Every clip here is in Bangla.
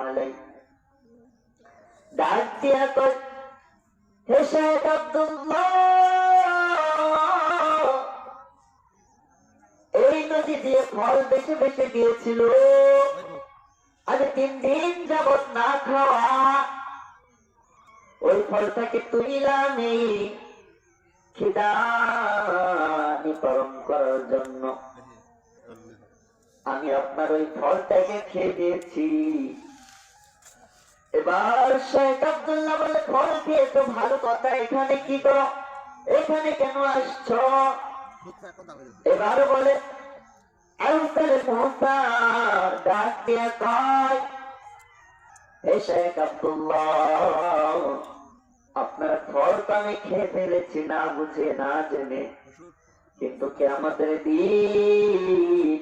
আলাইহি ডাক দিয়া কয়, হে শাইখ আব্দুল্লাহ, এই নদী দিয়ে ফল বেশি বেশি দিয়েছিল, আজ 3 দিন যাবৎ না খাওয়া, ওই ফলটাকে তুলিলাম এই খিদা নিবারণ করার জন্য। আমি আপনার ওই ফলটাকে খেয়ে দিয়েছি। এবার শাইখ আব্দুল্লাহ বলে, ফল খেয়ে তো ভালো কথা, এখানে কি করো, এখানে কেন আসছো? এবার বলে, আউকালে মুসা ডাক দিয়া কয়, হে শাইখ আব্দুল্লাহ, আপনার ফল তো আমি খেয়ে ফেলেছি না বুঝে না জেনে, কিন্তু কিয়ামতের দিন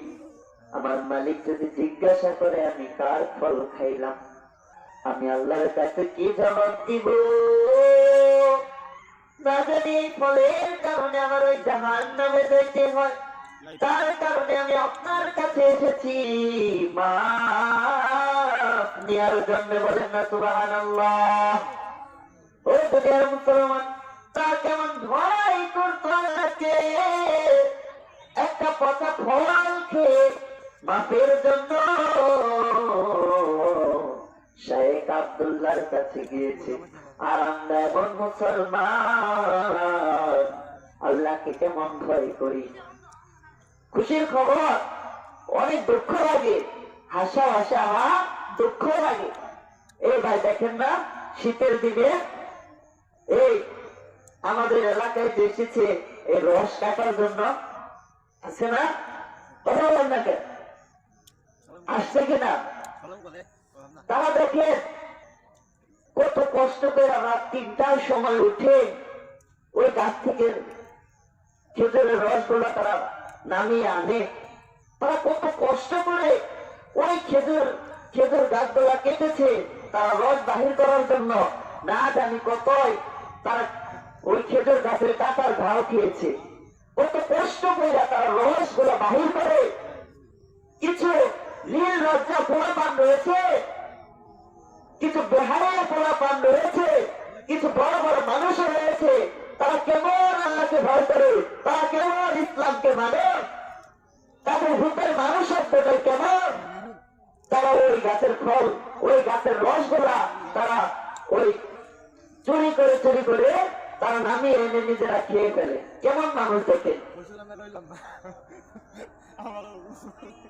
আমার মালিক যদি জিজ্ঞাসা করে আমি কার ফল খাইলাম, আমি আল্লাহর কাছে কি জবাব দিব? না জানি ফলের কারণে আমার ওই জাহান্নামে যেতে হয়, তার কারণে আমি আপনার কাছে এসেছি মাফ নেওয়ার জন্য। বলেন না সুবহানাল্লাহ। ও দুনিয়ার মুসলমান, তা কেমন ভয় করতো আল্লাহকে, একটা পচা ফল খেয়ে মাফের জন্য শাইখ আব্দুল্লাহর কাছে গিয়েছে। আর আমরা এমন মুসলমান আল্লাহকে কেমন ভয় করি। খুশির খবর, অনেক দুঃখ লাগে, হাসা হাসা দুঃখ লাগে। এই ভাই দেখেন না, শীতের দিনে এই আমাদের এলাকায় যে এসেছে এই রস কাটার জন্য, আছে না? কথা বলেন না কেন, আসছে কিনা? তারা দেখেন কত কষ্ট করে রাত 3টার সময় উঠে ওই গাছ থেকে খেজুরের রস গুলা তারা নামিয়ে আনে। তারা কত কষ্ট করে ওই খেজুর গাছগুলা কেটেছে তারা রস বাহির করার জন্য। না জানি কতই তারা ওই খেজুর গাছের কাটার ঘাও খেয়েছে। কত কষ্ট করে তারা রস গুলা বাহির করে। কিছু নীল লজ্জা পোলাপান রয়েছে, কিছু বেহায়া পোলাপান রয়েছে, কিছু বড় বড় মানুষও রয়েছে। তারা কেমন আল্লাহকে ভয় করে, তারা কেমন ইসলামকে মানে, তাদের ভূতের মানুষত্বটা কেমন। তারা ওই গাছের ফল, ওই গাছের রসগুলা তারা ওই চুরি করে তারা নামিয়ে এনে নিজেরা খেয়ে ফেলে। কেমন মানুষ দেখে,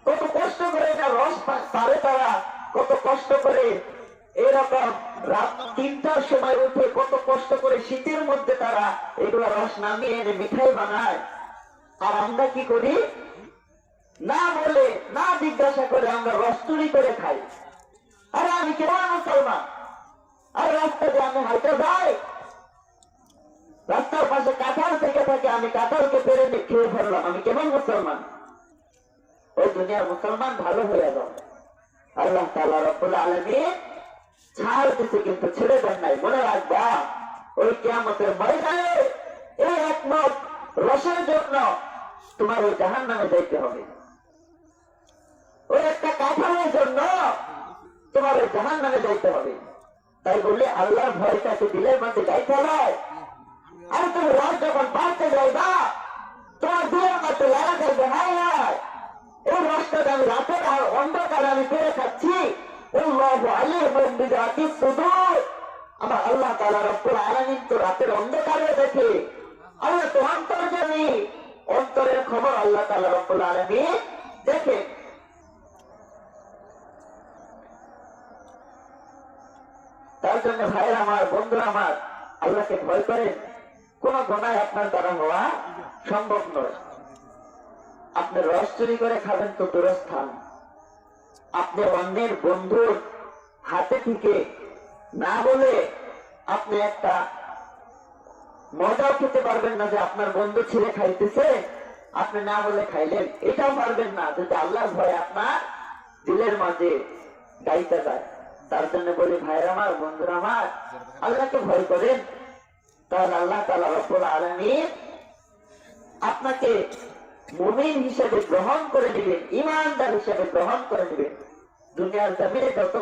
কত কষ্ট করে এটা রস পারে তারা, কত কষ্ট করে এরকম রাত 3টার সময় উঠে কত কষ্ট করে শীতের মধ্যে তারা এগুলো রস নামিয়ে এনে মিঠাই বানায়। আর আমরা কি করি, না বলে না জিজ্ঞাসা করে আমরা রস চুরি করে খাই। আরে আমি কেমন মুসলমান? আর রাস্তা দিয়ে আমি হাইটে যাই, রাস্তার পাশে কাঁঠাল থেকে থাকে, আমি কাঁঠালকে পেরে খেয়ে ফেললাম, আমি কেমন মুসলমান? ওই দুনিয়ার মুসলমান ভালো হয়ে যাও। আল্লাহ তাআলা রব্বুল আলামিন ছাড় দিতে কিন্তু ছেড়ে দেন নাই। মনে রাখবা, ওই কিয়ামতের ময়দানে এই এক মগ রসের জন্য তোমার ওই জাহান্নামে যাইতে হবে। ওই একটা কাঁঠালের জন্য তোমার ওই জাহান্নামে যাইতে হবে। তাই বললে আল্লাহর ভয়টাকে দিলের মধ্যে যাইতে হয়। আর তুমি রস যখন বাড়তে যাইবা, তোমার দিলের মধ্যে লাগা যাইবে, হায় হায় এই রসটা আমি রাতের আর অন্ধকার আমি পেরে খাচ্ছি। আমার আল্লাহ তাআলা রব্বুল আলামিন তো রাতের অন্ধকারে দেখে। আল্লাহ তো অন্তর জানি, অন্তরের খবর আল্লাহ তাআলা রব্বুল আলামিন দেখে। তার জন্য ভাইয়ের আমার, বন্ধুরা আমার, আল্লাহকে ভয় করেন। কোন গুনাহ আপনার দ্বারা হওয়া সম্ভব নয়। আপনি রস চুরি করে খাবেন তো দূরস্থান, আপনি অন্যের বন্ধুর হাতে থেকে না বলে আপনি একটা মজাও খেতে পারবেন না যে আপনার বন্ধু ছেলে খাইতেছে, আপনি না বলে খাইলেন, এটাও পারবেন না যদি আল্লাহর ভয় আপনার দিলের মাঝে গাইতে যায়। তার জন্য বলি ভাইরা আমার, বন্ধুরা আমার, আল্লাহকে ভয় করেন, তাহলে আল্লাহ তাআলা রব্বুল আলামিন আপনাকে মুমিন হিসেবে গ্রহণ করে নেবেন, ইমানদার হিসেবে গ্রহণ করে নেবেন। দুনিয়ার জমিনে যত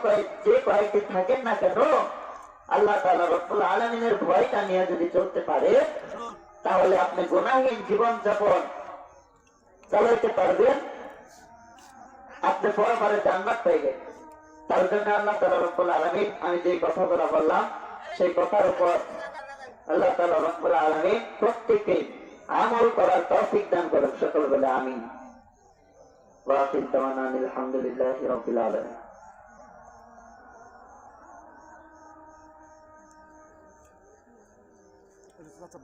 যে কয়েকটি থাকেন না কেন, আল্লাহ তাআলা রব্বুল আলামিনের ভয়টা নিয়ে যদি চলতে পারে, তাহলে আপনি গুনাহীন জীবন যাপন চালাইতে পারবেন, আপনি পরপারে জান্নাত পাইবেন। তার জন্য আল্লাহ তাআলা রব্বুল আলামিন, আমি যে কথাগুলো বললাম সেই কথার উপর আল্লাহ তাআলা রব্বুল আলামিন প্রত্যেককে আমল করার তৌফিক দান করেন। সকল বলে আমিন। ওয়া আখিরু দাওয়ানা আলহামদুলিল্লাহি রাব্বিল আলামিন। It's not a